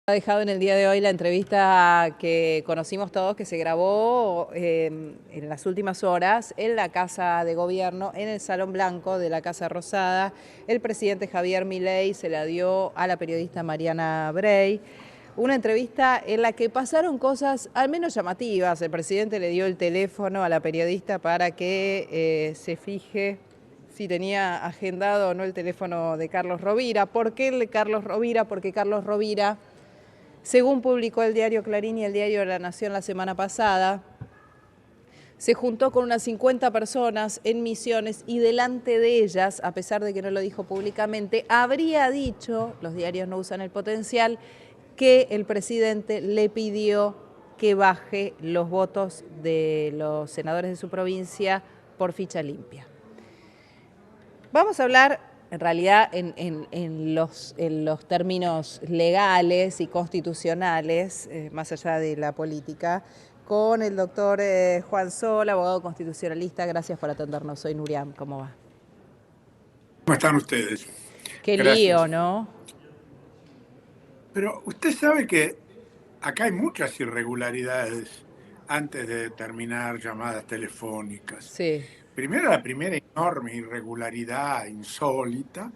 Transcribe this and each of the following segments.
Ha dejado en el día de hoy la entrevista que conocimos todos, que se grabó en las últimas horas en la Casa de Gobierno, en el Salón Blanco de la Casa Rosada. El presidente Javier Milei se la dio a la periodista Mariana Bray. Una entrevista en la que pasaron cosas al menos llamativas. El presidente le dio el teléfono a la periodista para que se fije si tenía agendado o no el teléfono de Carlos Rovira. ¿Por qué el de Carlos Rovira? Porque Carlos Rovira, según publicó el diario Clarín y el diario La Nación la semana pasada, se juntó con unas 50 personas en Misiones y delante de ellas, a pesar de que no lo dijo públicamente, habría dicho, los diarios no usan el potencial, que el presidente le pidió que baje los votos de los senadores de su provincia por ficha limpia. Vamos a hablar en realidad en los términos legales y constitucionales, más allá de la política, con el doctor Juan Sol, abogado constitucionalista. Gracias por atendernos. Soy Nuriam. ¿Cómo va? ¿Cómo están ustedes? Qué lío, Gracias. ¿no? Pero usted sabe que acá hay muchas irregularidades antes de determinar llamadas telefónicas. Sí. Primero, la primera enorme irregularidad insólita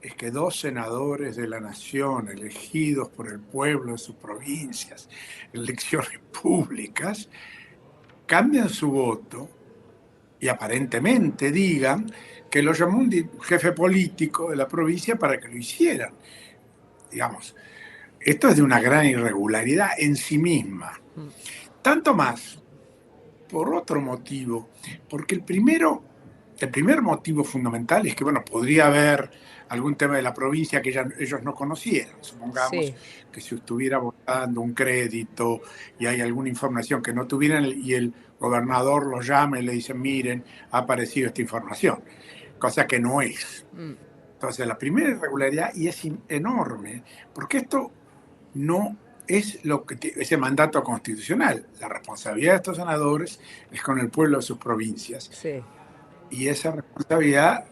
es que dos senadores de la nación elegidos por el pueblo de sus provincias, elecciones públicas, cambian su voto y aparentemente digan que lo llamó un jefe político de la provincia para que lo hicieran. Digamos, esto es de una gran irregularidad en sí misma. Tanto más por otro motivo, porque el primer motivo fundamental es que, bueno, podría haber algún tema de la provincia que ellos no conocieran. Supongamos Sí. que si estuviera votando un crédito y hay alguna información que no tuvieran y el gobernador los llama y le dice, miren, ha aparecido esta información, cosa que no es. Entonces, la primera irregularidad, y es enorme, porque esto no es ese mandato constitucional. La responsabilidad de estos senadores es con el pueblo de sus provincias. Sí. Y esa responsabilidad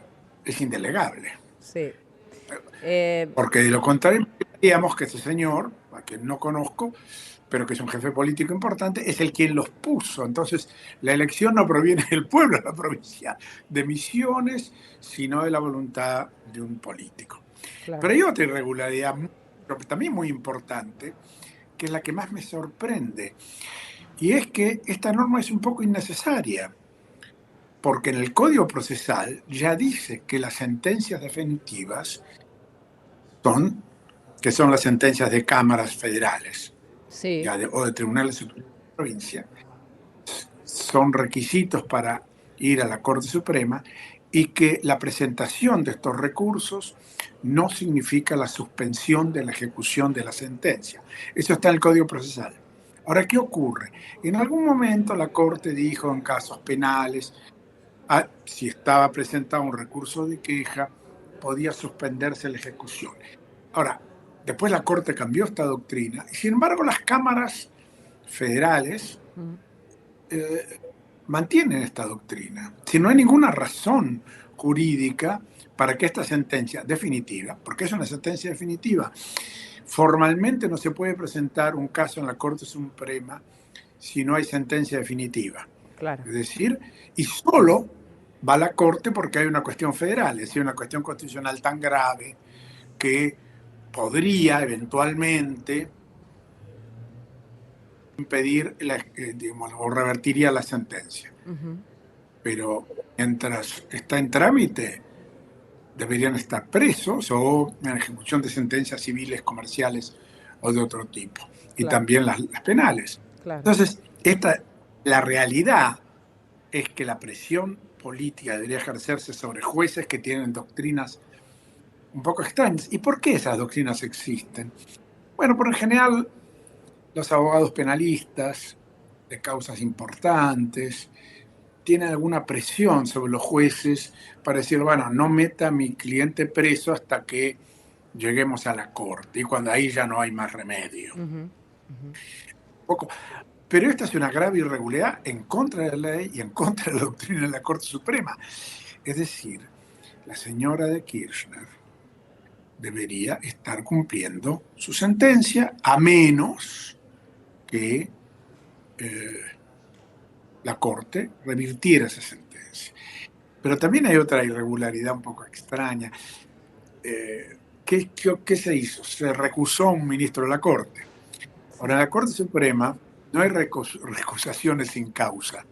es indelegable. Sí. Porque de lo contrario, diríamos que ese señor, a quien no conozco, pero que es un jefe político importante, es el quien los puso. Entonces, la elección no proviene del pueblo de la provincia de Misiones, sino de la voluntad de un político. Claro. Pero hay otra irregularidad, pero también muy importante, que es la que más me sorprende, y es que esta norma es un poco innecesaria, porque en el Código Procesal ya dice que las sentencias definitivas son las sentencias de cámaras federales Sí. o de tribunales superiores de la provincia, son requisitos para ir a la Corte Suprema y que la presentación de estos recursos no significa la suspensión de la ejecución de la sentencia. Eso está en el Código Procesal. Ahora, ¿qué ocurre? En algún momento la Corte dijo en casos penales, si estaba presentado un recurso de queja, podía suspenderse la ejecución. Ahora, después la Corte cambió esta doctrina y sin embargo las cámaras federales mantienen esta doctrina. Si no hay ninguna razón jurídica para que esta sentencia definitiva, porque es una sentencia definitiva, formalmente no se puede presentar un caso en la Corte Suprema si no hay sentencia definitiva. Claro. Es decir, y solo va a la Corte porque hay una cuestión federal, es decir, una cuestión constitucional tan grave que podría eventualmente impedir digamos, o revertiría la sentencia. Pero mientras está en trámite, deberían estar presos o en ejecución de sentencias civiles, comerciales o de otro tipo. Y Claro. también las penales. Claro. Entonces, la realidad es que la presión política debería ejercerse sobre jueces que tienen doctrinas un poco extrañas. ¿Y por qué esas doctrinas existen? Bueno, por en general, los abogados penalistas de causas importantes tienen alguna presión sobre los jueces para decir, bueno, no meta a mi cliente preso hasta que lleguemos a la corte, y cuando ahí ya no hay más remedio. Poco. Pero esta es una grave irregularidad en contra de la ley y en contra de la doctrina de la Corte Suprema. Es decir, la señora de Kirchner debería estar cumpliendo su sentencia, a menos que la Corte revirtiera esa sentencia. Pero también hay otra irregularidad un poco extraña. ¿Qué se hizo? Se recusó un ministro de la Corte. Ahora, en la Corte Suprema no hay recusaciones sin causa.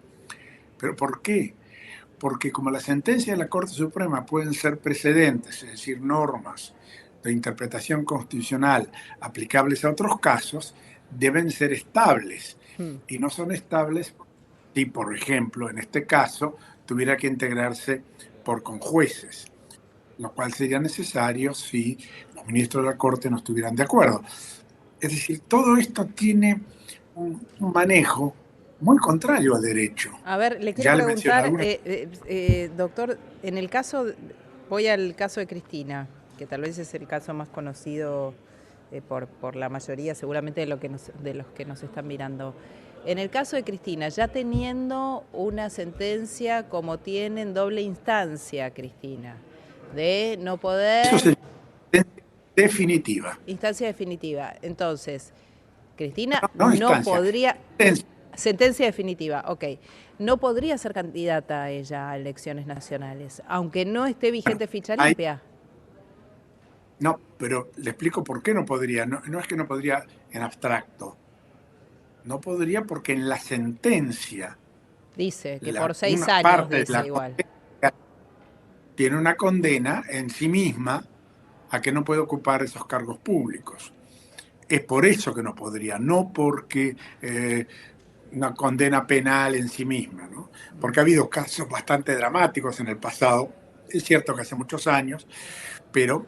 ¿Pero por qué? Porque como las sentencias de la Corte Suprema pueden ser precedentes, es decir, normas de interpretación constitucional aplicables a otros casos, deben ser estables. Y no son estables si, por ejemplo, en este caso, tuviera que integrarse por conjueces, lo cual sería necesario si los ministros de la Corte no estuvieran de acuerdo. Es decir, todo esto tiene un manejo muy contrario al derecho. A ver, le quiero Ya le mencioné preguntar, algunas. doctor, en el caso, voy al caso de Cristina, que tal vez es el caso más conocido por la mayoría, seguramente, de los que nos están mirando. En el caso de Cristina, ya teniendo una sentencia como tiene en doble instancia, Cristina, de no Eso poder... sería definitiva. Instancia definitiva. Entonces, Cristina No no instancia. podría... Sentencia definitiva, ok. No podría ser candidata a ella a elecciones nacionales, aunque no esté vigente ficha limpia. No, pero le explico por qué no podría. No es que no podría en abstracto. No podría porque en la sentencia, Dice que por 6 una años, parte de dice la igual. tiene una condena en sí misma a que no puede ocupar esos cargos públicos. Es por eso que no podría, no porque una condena penal en sí misma, ¿no? Porque ha habido casos bastante dramáticos en el pasado, es cierto que hace muchos años, pero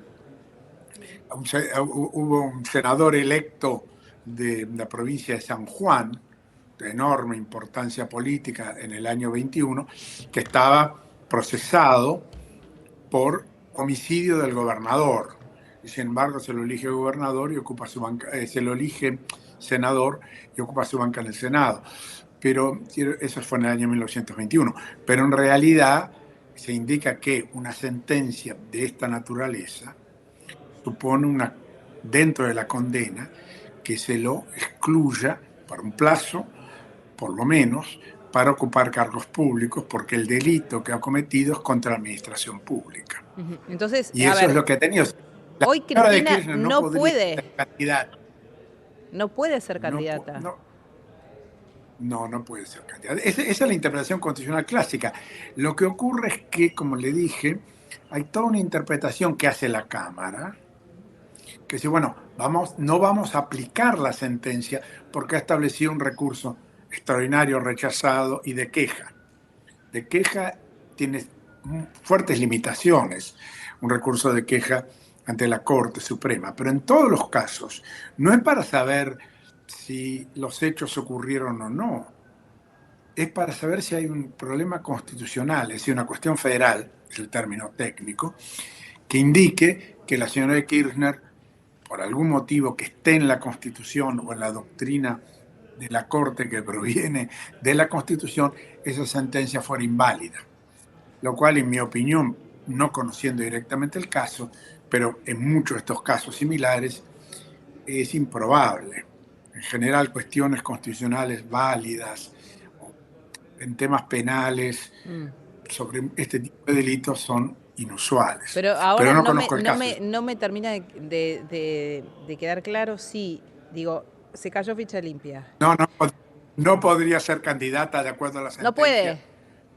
hubo un senador electo de la provincia de San Juan, de enorme importancia política en el año 21, que estaba procesado por homicidio del gobernador. Y sin embargo, se lo elige gobernador y ocupa su banca, se lo elige senador y ocupa su banca en el Senado. Pero eso fue en el año 1921. Pero en realidad se indica que una sentencia de esta naturaleza supone dentro de la condena que se lo excluya por un plazo, por lo menos, para ocupar cargos públicos, porque el delito que ha cometido es contra la administración pública. Entonces, Y a eso es ver, lo que ha tenido. La hoy señora de Cristina Kirchner no no podría puede, ser candidata. no puede ser No, candidata. no puede ser candidata. Esa es la interpretación constitucional clásica. Lo que ocurre es que, como le dije, hay toda una interpretación que hace la Cámara, que dice, bueno, no vamos a aplicar la sentencia porque ha establecido un recurso extraordinario rechazado y de queja. De queja tiene fuertes limitaciones, un recurso de queja ante la Corte Suprema, pero en todos los casos no es para saber si los hechos ocurrieron o no, es para saber si hay un problema constitucional, es decir, una cuestión federal, es el término técnico, que indique que la señora de Kirchner, por algún motivo que esté en la Constitución o en la doctrina de la Corte que proviene de la Constitución, esa sentencia fuera inválida. Lo cual, en mi opinión, no conociendo directamente el caso, pero en muchos de estos casos similares, es improbable. En general, cuestiones constitucionales válidas en temas penales sobre este tipo de delitos son inusuales. Pero Pero ahora no conozco el caso. no me termina de quedar claro si, digo, se cayó ficha limpia. No podría ser candidata de acuerdo a la No sentencia puede.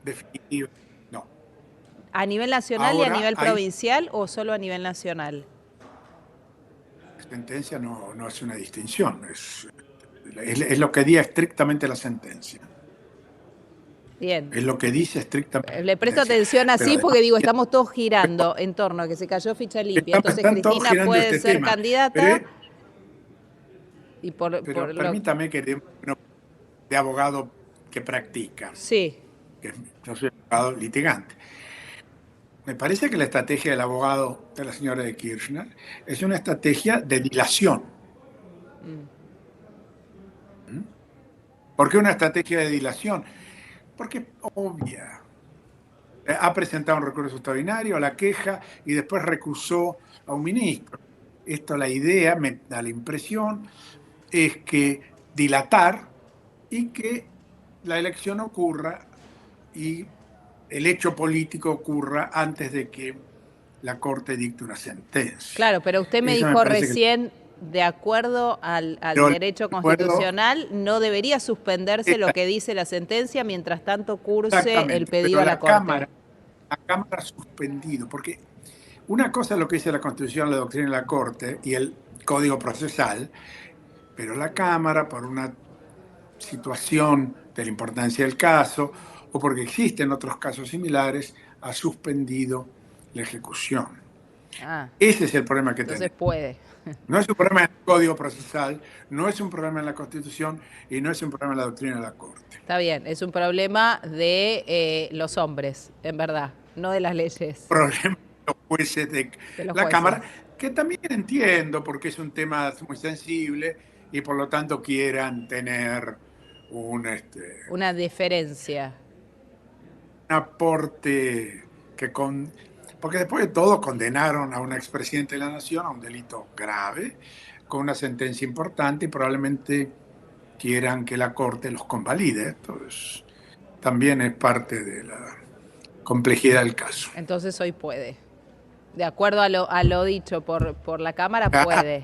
definitiva. No. ¿A nivel nacional y a Ahora nivel hay provincial o solo a nivel nacional? la sentencia no es una distinción, es lo que diga estrictamente la sentencia. Bien. Es lo que dice estrictamente Le la presto sentencia. atención Pero así además, porque digo, estamos todos girando en torno a que se cayó ficha limpia. Entonces están todos Cristina girando puede este ser tema. candidata y por Pero lo... permítame que de abogado que practica, Sí. que yo soy abogado litigante. Me parece que la estrategia del abogado de la señora de Kirchner es una estrategia de dilación. ¿Por qué una estrategia de dilación? Porque es obvia. ha presentado un recurso extraordinario a la queja y después recusó a un ministro. Esto, la idea, me da la impresión, es que dilatar y que la elección ocurra y el hecho político ocurra antes de que la Corte dicte una sentencia. Claro, pero usted me Eso me dijo parece que... recién, de acuerdo al Pero derecho de acuerdo, constitucional, no debería suspenderse lo que dice la sentencia mientras tanto curse el exactamente, pedido pero a la Corte. La Cámara ha suspendido, porque una cosa es lo que dice la Constitución, la doctrina de la Corte y el Código Procesal, pero la Cámara, por una situación de la importancia del caso o porque existen otros casos similares, ha suspendido la ejecución. Ah, Ese es el problema que entonces tenemos. puede. No es un problema en el Código Procesal, no es un problema en la Constitución y no es un problema en la doctrina de la Corte. Está bien, es un problema de los hombres, en verdad, no de las leyes, Problema de los jueces de de los la jueces. Cámara, que también entiendo porque es un tema muy sensible y por lo tanto quieran tener un, Una diferencia. un aporte que con... Porque después de todo condenaron a un expresidente de la Nación a un delito grave, con una sentencia importante y probablemente quieran que la Corte los convalide. Entonces, también es parte de la complejidad del caso. Entonces hoy puede. De acuerdo a lo dicho por la Cámara, puede.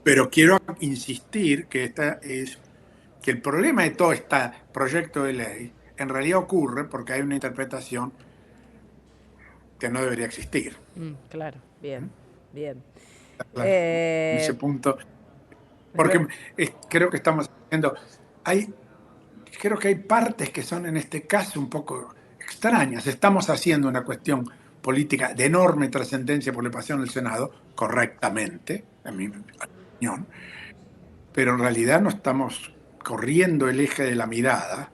Pero quiero insistir que que el problema de todo este proyecto de ley en realidad ocurre porque hay una interpretación que no debería existir. Claro, bien, bien. Claro, en ese Eh, punto, porque creo que estamos haciendo, hay, creo que hay partes que son en este caso un poco extrañas. Estamos haciendo una cuestión política de enorme trascendencia por la pasión del Senado, correctamente, en mi opinión, pero en realidad no estamos corriendo el eje de la mirada,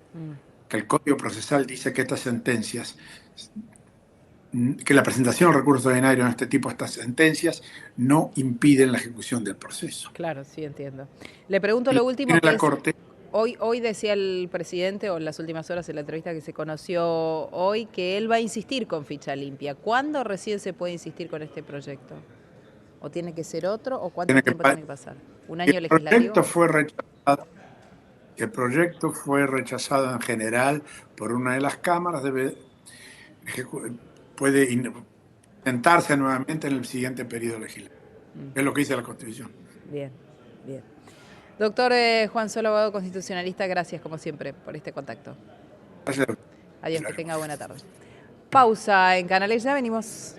que el Código Procesal dice que estas sentencias, que la presentación de recursos ordinarios en este tipo de estas sentencias no impiden la ejecución del proceso. claro, sí, entiendo. Le pregunto Y lo último tiene que la es, Corte, hoy decía el presidente, o en las últimas horas en la entrevista que se conoció hoy, que él va a insistir con ficha limpia. ¿Cuándo recién se puede insistir con este proyecto? ¿O tiene que ser otro? ¿O cuánto tiene que, tiempo tiene que pasar? ¿Un año el legislativo? proyecto fue rechazado. El proyecto fue rechazado en general por una de las cámaras, puede intentarse nuevamente en el siguiente periodo legislativo. Es lo que dice la Constitución. Bien, bien. Doctor Juan Solo, abogado constitucionalista, gracias como siempre por este contacto. Gracias. Adiós, que tenga buena tarde. Pausa en Canales, ya venimos.